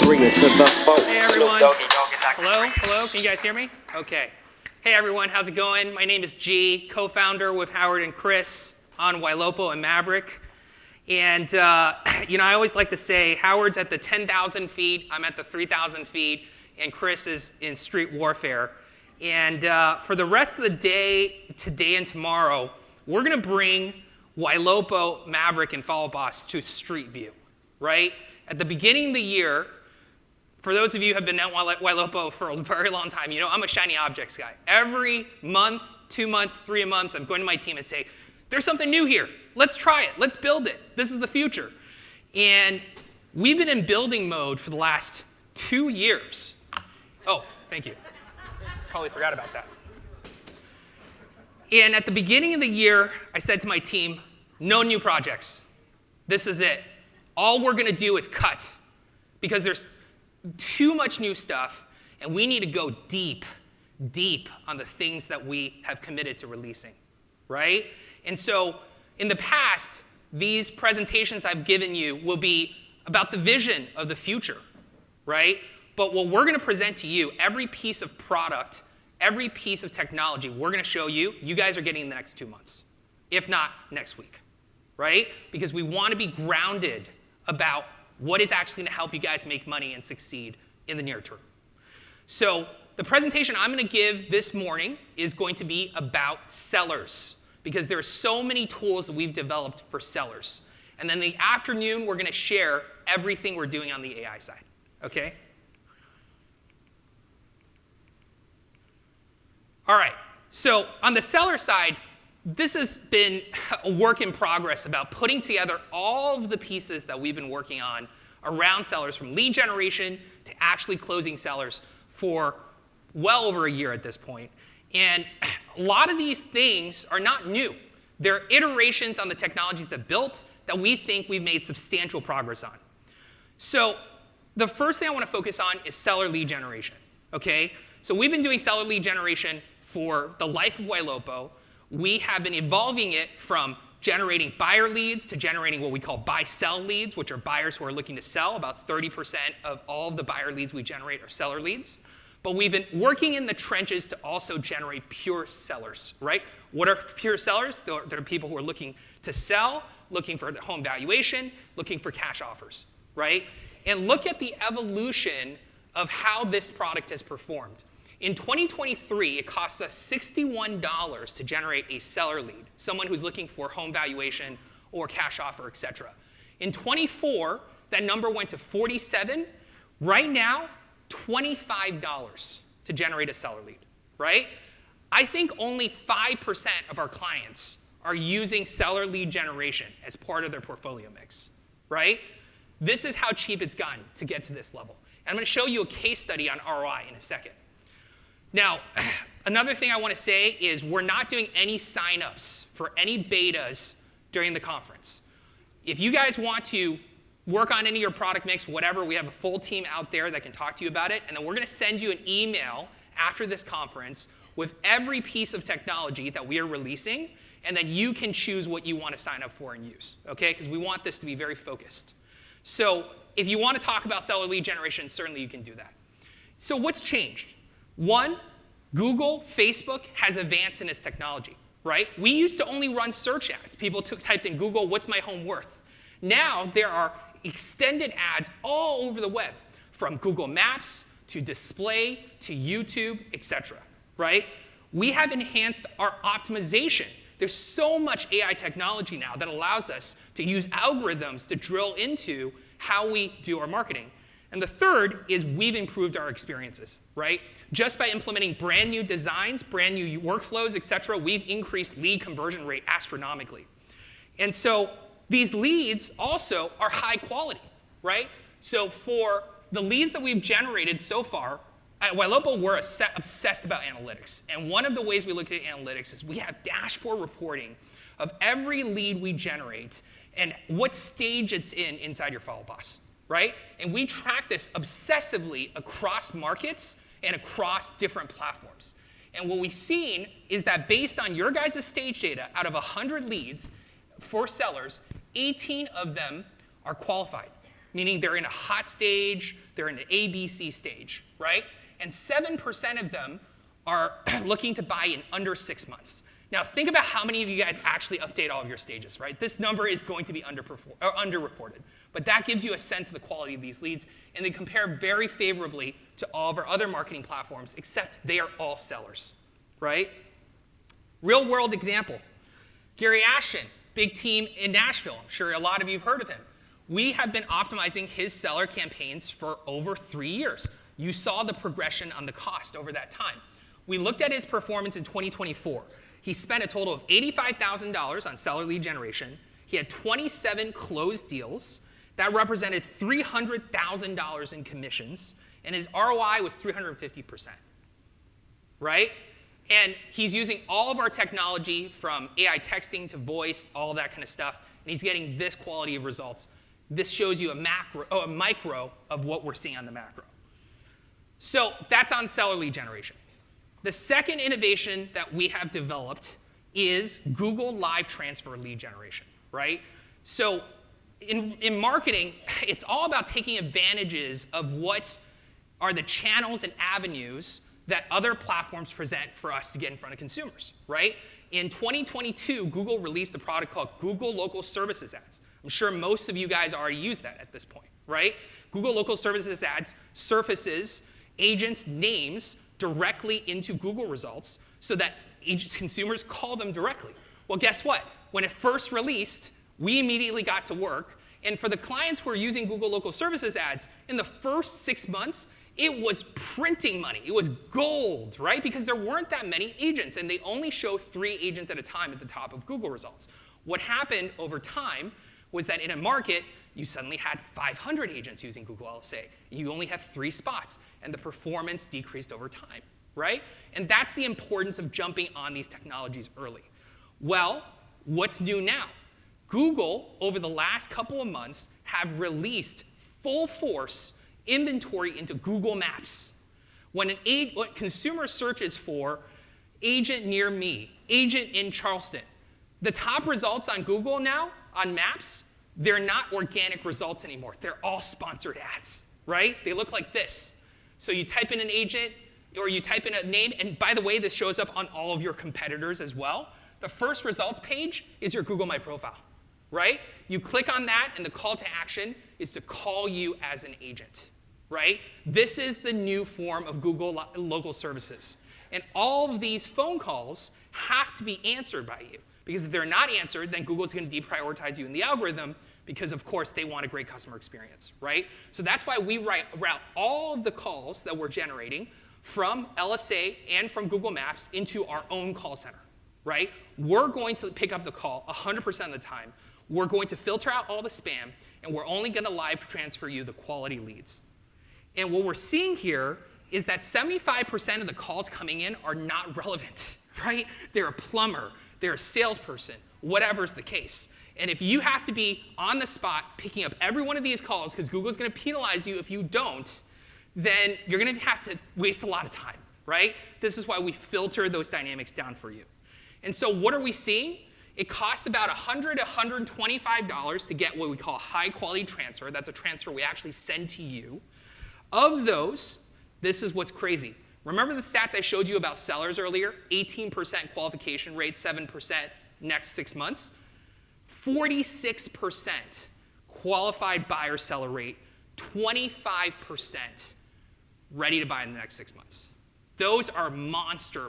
bring it to the folks. Hey everyone. Hello, can you guys hear me? Okay. Hey everyone, how's it going? My name is G, co-founder with Howard and Chris on Ylopo and Maverick. And I always like to say Howard's at the 10,000 feet, I'm at the 3,000 feet, and Chris is in street warfare. And for the rest of the day, today and tomorrow, we're going to bring Ylopo, Maverick, and Follow Boss to street view, right? At the beginning of the year, for those of you who have been at Ylopo for a very long time, you know I'm a shiny objects guy. Every month, 2 months, 3 months, I'm going to my team and say, there's something new here. Let's try it. Let's build it. This is the future. And we've been in building mode for the last 2 years. Oh, thank you. Totally forgot about that. And at the beginning of the year, I said to my team, no new projects. This is it. All we're going to do is cut because there's too much new stuff, and we need to go deep, deep on the things that we have committed to releasing, right? And so in the past, these presentations I've given you will be about the vision of the future, right? But what we're going to present to you, every piece of product, every piece of technology we're going to show you, you guys are getting in the next 2 months, if not next week, right? Because we want to be grounded about what is actually going to help you guys make money and succeed in the near term. So the presentation I'm going to give this morning is going to be about sellers, because there are so many tools that we've developed for sellers. And then in the afternoon, we're going to share everything we're doing on the AI side, okay? All right, so on the seller side, this has been a work in progress about putting together all of the pieces that we've been working on around sellers, from lead generation to actually closing sellers for well over a year at this point. And a lot of these things are not new. They're iterations on the technologies that built that we think we've made substantial progress on. So the first thing I want to focus on is seller lead generation, okay? So we've been doing seller lead generation for the life of Ylopo. We have been evolving it from generating buyer leads to generating what we call buy-sell leads, which are buyers who are looking to sell. About 30% of all of the buyer leads we generate are seller leads. But we've been working in the trenches to also generate pure sellers, right? What are pure sellers? They're people who are looking to sell, looking for home valuation, looking for cash offers, right? And look at the evolution of how this product has performed. In 2023, it cost us $61 to generate a seller lead, someone who's looking for home valuation or cash offer, et cetera. In 24, that number went to 47. Right now, $25 to generate a seller lead, right? I think only 5% of our clients are using seller lead generation as part of their portfolio mix, right? This is how cheap it's gotten to get to this level. And I'm going to show you a case study on ROI in a second. Now, another thing I want to say is we're not doing any signups for any betas during the conference. If you guys want to work on any of your product mix, whatever, we have a full team out there that can talk to you about it. And then we're going to send you an email after this conference with every piece of technology that we are releasing, and then you can choose what you want to sign up for and use, okay? Because we want this to be very focused. So if you want to talk about seller lead generation, certainly you can do that. So what's changed? One, Google, Facebook has advanced in its technology, right? We used to only run search ads. People typed in Google, what's my home worth? Now there are extended ads all over the web, from Google Maps to display to YouTube, etc., right? We have enhanced our optimization. There's so much AI technology now that allows us to use algorithms to drill into how we do our marketing. And the third is we've improved our experiences, right? Just by implementing brand new designs, brand new workflows, et cetera, we've increased lead conversion rate astronomically. And so these leads also are high quality, right? So for the leads that we've generated so far, at Ylopo, we're obsessed about analytics. And one of the ways we look at analytics is we have dashboard reporting of every lead we generate and what stage it's in inside your Follow Boss, right? And we track this obsessively across markets and across different platforms. And what we've seen is that based on your guys' stage data, out of 100 leads for sellers, 18 of them are qualified. meaning they're in a hot stage, they're in an ABC stage, right? And 7% of them are looking to buy in under 6 months. Now think about how many of you guys actually update all of your stages, right? This number is going to be underreported. But that gives you a sense of the quality of these leads, and they compare very favorably to all of our other marketing platforms, except they are all sellers, right? Real world example, Gary Ashton, big team in Nashville. I'm sure a lot of you have heard of him. We have been optimizing his seller campaigns for over 3 years. You saw the progression on the cost over that time. We looked at his performance in 2024. He spent a total of $85,000 on seller lead generation. He had 27 closed deals. That represented $300,000 in commissions, and his ROI was 350%, right? And he's using all of our technology from AI texting to voice, all of that kind of stuff, and he's getting this quality of results. This shows you a micro of what we're seeing on the macro. So that's on seller lead generation. The second innovation that we have developed is Google Live Transfer lead generation, right? So in marketing, it's all about taking advantages of what are the channels and avenues that other platforms present for us to get in front of consumers, right? In 2022, Google released a product called Google Local Services Ads. I'm sure most of you guys already use that at this point, right? Google Local Services Ads surfaces agents' names directly into Google results so that consumers call them directly. Well, guess what? When it first released, we immediately got to work. And for the clients who are using Google Local Services Ads, in the first 6 months, it was printing money. It was gold, right? Because there weren't that many agents, and they only show 3 agents at a time at the top of Google results. What happened over time was that in a market, you suddenly had 500 agents using Google LSA. You only have 3 spots, and the performance decreased over time, right? And that's the importance of jumping on these technologies early. Well, what's new now? Google, over the last couple of months, have released full force inventory into Google Maps. When what consumer searches for agent near me, agent in Charleston, the top results on Google now, on Maps, they're not organic results anymore. They're all sponsored ads, right? They look like this. So you type in an agent, or you type in a name, and by the way, this shows up on all of your competitors as well. The first results page is your Google My Profile, right? You click on that, and the call to action is to call you as an agent, right? This is the new form of Google Local Services. And all of these phone calls have to be answered by you. Because if they're not answered, then Google's going to deprioritize you in the algorithm because, of course, they want a great customer experience, right? So that's why we route all of the calls that we're generating from LSA and from Google Maps into our own call center, right? We're going to pick up the call 100% of the time. We're going to filter out all the spam, and we're only going to live transfer you the quality leads. And what we're seeing here is that 75% of the calls coming in are not relevant, right? They're a plumber. They're a salesperson, whatever's the case. And if you have to be on the spot picking up every one of these calls because Google's going to penalize you if you don't, then you're going to have to waste a lot of time, right? This is why we filter those dynamics down for you. And so what are we seeing? It costs about $100 to $125 to get what we call a high-quality transfer. That's a transfer we actually send to you. Of those, this is what's crazy. Remember the stats I showed you about sellers earlier? 18% qualification rate, 7% next 6 months. 46% qualified buyer-seller rate, 25% ready to buy in the next 6 months. Those are monster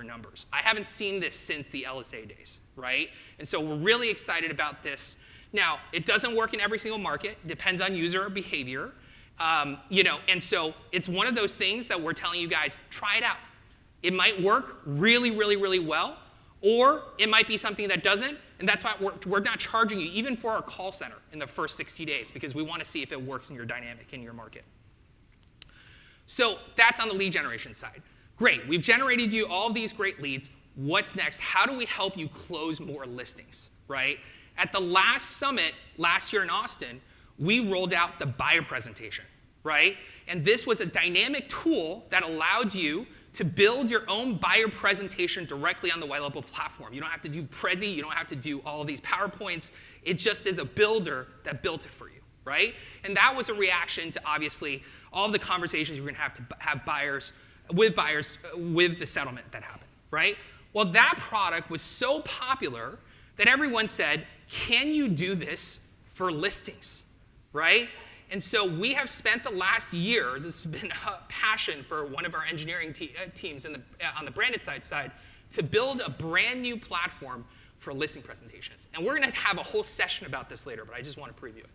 numbers. I haven't seen this since the LSA days, right? And so we're really excited about this. Now, it doesn't work in every single market. It depends on user behavior. And so it's one of those things that we're telling you guys, try it out. It might work really well, or it might be something that doesn't, and that's why we're not charging you, even for our call center, in the first 60 days, because we want to see if it works in your dynamic, in your market. So that's on the lead generation side. Great, we've generated you all of these great leads. What's next? How do we help you close more listings, right? At the last summit last year in Austin, we rolled out the buyer presentation, right? And this was a dynamic tool that allowed you to build your own buyer presentation directly on the Ylopo platform. You don't have to do Prezi, you don't have to do all of these PowerPoints. It just is a builder that built it for you, right? And that was a reaction to, obviously, all of the conversations we're going to have buyers with the settlement that happened, right? Well, that product was so popular that everyone said, can you do this for listings, right? And so we have spent the last year, this has been a passion for one of our engineering teams on the branded side, to build a brand new platform for listing presentations. And we're going to have a whole session about this later, but I just want to preview it.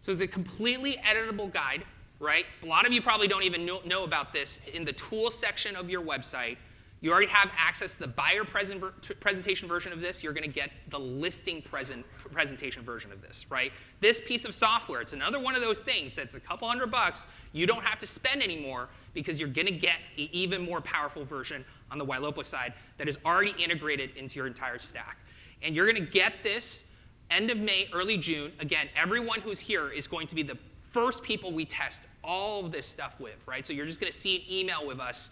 So it's a completely editable guide, right? A lot of you probably don't even know about this. In the tools section of your website, you already have access to the buyer presentation version of this. You're going to get the listing presentation version of this, right? This piece of software, it's another one of those things that's a couple $100. You don't have to spend anymore because you're going to get an even more powerful version on the Ylopo side that is already integrated into your entire stack. And you're going to get this end of May, early June. Again, everyone who's here is going to be the first people we test all of this stuff with, right? So you're just going to see an email with us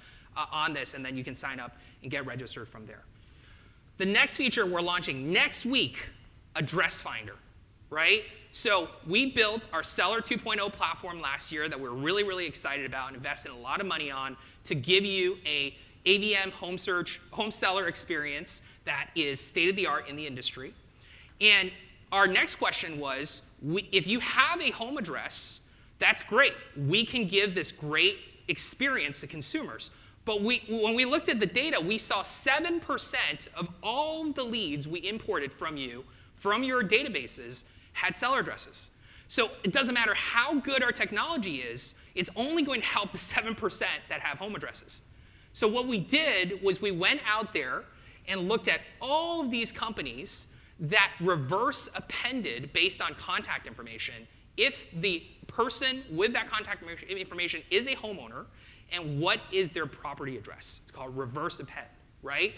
on this, and then you can sign up and get registered from there. The next feature we're launching next week, Address Finder, right? So we built our Seller 2.0 platform last year that we're really, really excited about and invested a lot of money on to give you a AVM home search, home seller experience that is state-of-the-art in the industry. And our next question was, if you have a home address, that's great. We can give this great experience to consumers. But when we looked at the data, we saw 7% of all of the leads we imported from you, from your databases, had seller addresses. So it doesn't matter how good our technology is, it's only going to help the 7% that have home addresses. So what we did was we went out there and looked at all of these companies that reverse appended based on contact information if the person with that contact information is a homeowner, and what is their property address. It's called reverse append, right?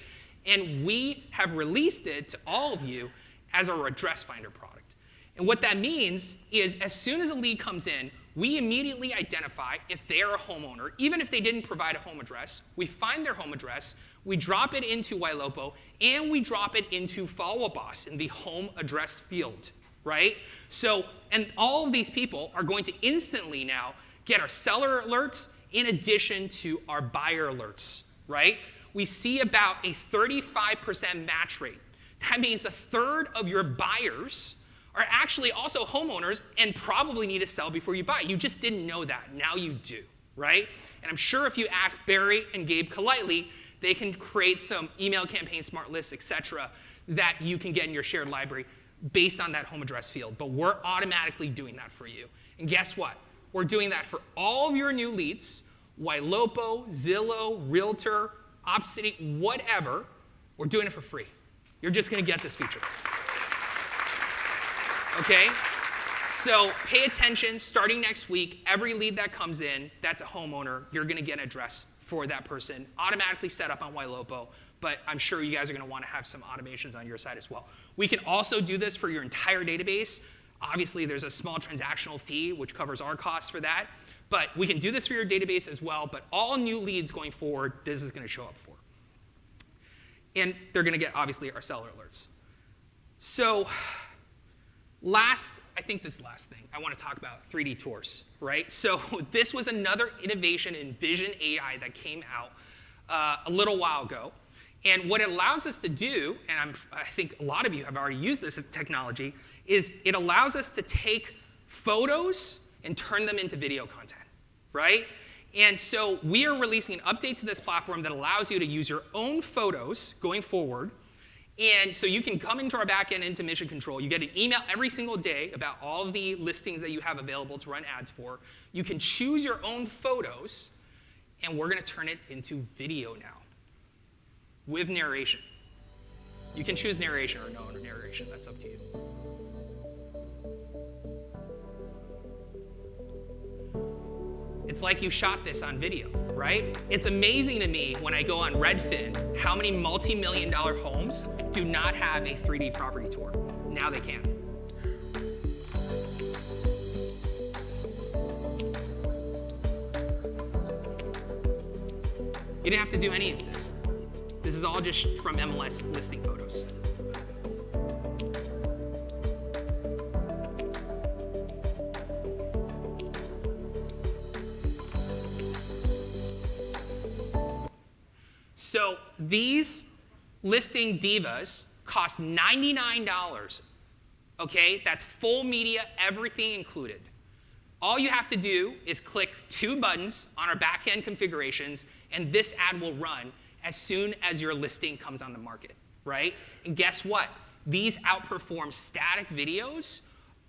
And we have released it to all of you as our Address Finder product. And what that means is as soon as a lead comes in, we immediately identify if they are a homeowner, even if they didn't provide a home address. We find their home address, we drop it into Ylopo, and we drop it into Follow Boss in the home address field, right? So, and all of these people are going to instantly now get our seller alerts in addition to our buyer alerts, right? We see about a 35% match rate. That means a third of your buyers are actually also homeowners and probably need to sell before you buy. You just didn't know that. Now you do, right? And I'm sure if you ask Barry and Gabe Politely, they can create some email campaign, smart lists, et cetera, that you can get in your shared library based on that home address field. But we're automatically doing that for you. And guess what? We're doing that for all of your new leads, Ylopo, Zillow, Realtor, Opcity, whatever. We're doing it for free. You're just going to get this feature. Okay? So pay attention. Starting next week, every lead that comes in that's a homeowner, you're going to get an address for that person, automatically set up on Ylopo. But I'm sure you guys are going to want to have some automations on your side as well. We can also do this for your entire database. Obviously, there's a small transactional fee, which covers our costs for that. But we can do this for your database as well. But all new leads going forward, this is going to show up for. And they're going to get, obviously, our seller alerts. So I think this last thing, I want to talk about 3D tours, right? So this was another innovation in Vision AI that came out a little while ago. And what it allows us to do, and I think a lot of you have already used this technology, is it allows us to take photos and turn them into video content, right? And so we are releasing an update to this platform that allows you to use your own photos going forward. And so you can come into our backend into Mission Control. You get an email every single day about all of the listings that you have available to run ads for. You can choose your own photos, and we're going to turn it into video now with narration. You can choose narration or no narration. That's up to you. It's like you shot this on video, right? It's amazing to me when I go on Redfin how many multi-million-dollar homes do not have a 3D property tour. Now they can. You didn't have to do any of this. This is all just from MLS listing photos. So these listing divas cost $99, okay? That's full media, everything included. All you have to do is click 2 buttons on our back-end configurations, and this ad will run as soon as your listing comes on the market, right? And guess what? These outperform static videos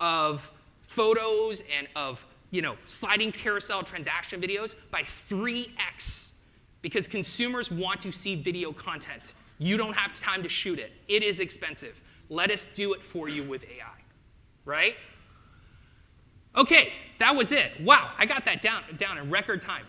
of photos and of, sliding carousel transaction videos by 3x. Because consumers want to see video content. You don't have time to shoot it. It is expensive. Let us do it for you with AI, right? Okay, that was it. Wow, I got that down in record time.